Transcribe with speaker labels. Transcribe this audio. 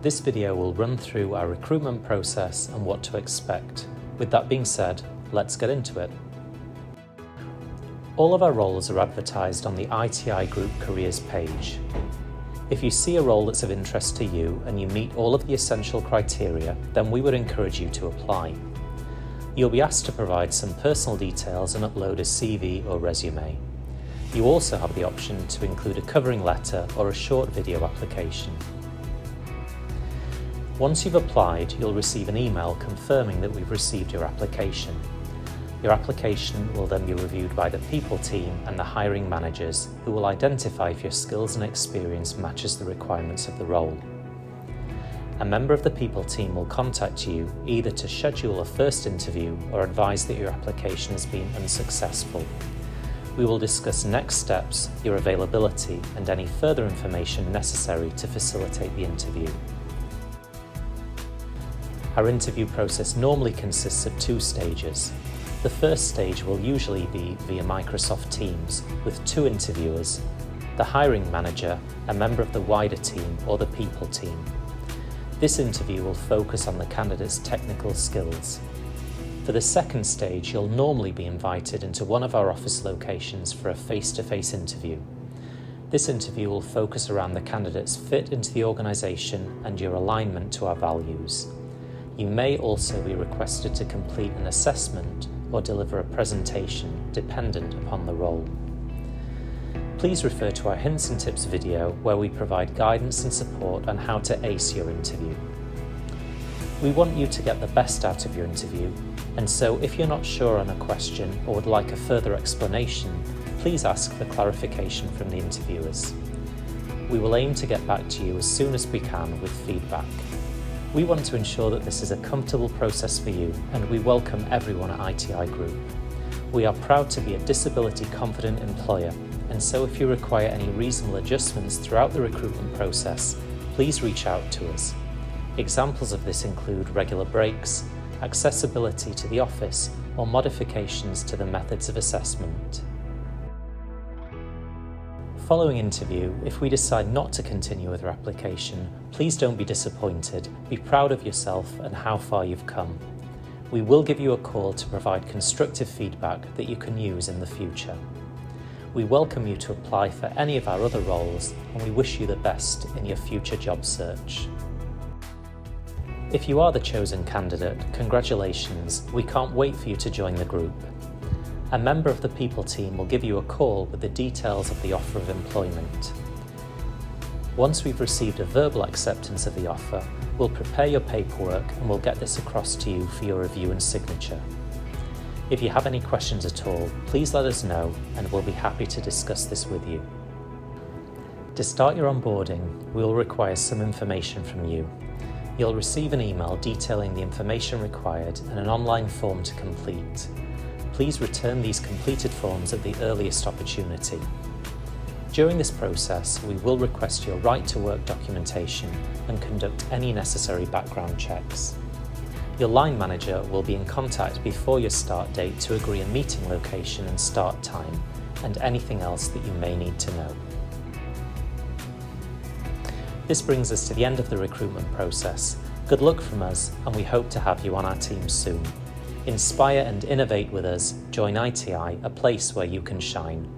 Speaker 1: This video will run through our recruitment process and what to expect. With that being said, let's get into it. All of our roles are advertised on the ITI Group Careers page. If you see a role that's of interest to you and you meet all of the essential criteria, then we would encourage you to apply. You'll be asked to provide some personal details and upload a CV or resume. You also have the option to include a covering letter or a short video application. Once you've applied, you'll receive an email confirming that we've received your application. Your application will then be reviewed by the people team and the hiring managers, who will identify if your skills and experience matches the requirements of the role. A member of the people team will contact you either to schedule a first interview or advise that your application has been unsuccessful. We will discuss next steps, your availability, and any further information necessary to facilitate the interview. Our interview process normally consists of 2 stages. The first stage will usually be via Microsoft Teams with 2 interviewers, the hiring manager, a member of the wider team or the people team. This interview will focus on the candidate's technical skills. For the second stage, you'll normally be invited into one of our office locations for a face-to-face interview. This interview will focus around the candidate's fit into the organisation and your alignment to our values. You may also be requested to complete an assessment or deliver a presentation dependent upon the role. Please refer to our Hints and Tips video where we provide guidance and support on how to ace your interview. We want you to get the best out of your interview, and so if you're not sure on a question or would like a further explanation, please ask for clarification from the interviewers. We will aim to get back to you as soon as we can with feedback. We want to ensure that this is a comfortable process for you, and we welcome everyone at ITI Group. We are proud to be a disability-confident employer, and so if you require any reasonable adjustments throughout the recruitment process, please reach out to us. Examples of this include regular breaks, accessibility to the office, or modifications to the methods of assessment. Following interview, if we decide not to continue with your application, please don't be disappointed. Be proud of yourself and how far you've come. We will give you a call to provide constructive feedback that you can use in the future. We welcome you to apply for any of our other roles, and we wish you the best in your future job search. If you are the chosen candidate, congratulations. We can't wait for you to join the group. A member of the people team will give you a call with the details of the offer of employment. Once we've received a verbal acceptance of the offer, we'll prepare your paperwork and we'll get this across to you for your review and signature. If you have any questions at all, please let us know and we'll be happy to discuss this with you. To start your onboarding, we will require some information from you. You'll receive an email detailing the information required and an online form to complete. Please return these completed forms at the earliest opportunity. During this process, we will request your right to work documentation and conduct any necessary background checks. Your line manager will be in contact before your start date to agree a meeting location and start time, and anything else that you may need to know. This brings us to the end of the recruitment process. Good luck from us, and we hope to have you on our team soon. Inspire and innovate with us. Join ITI, a place where you can shine.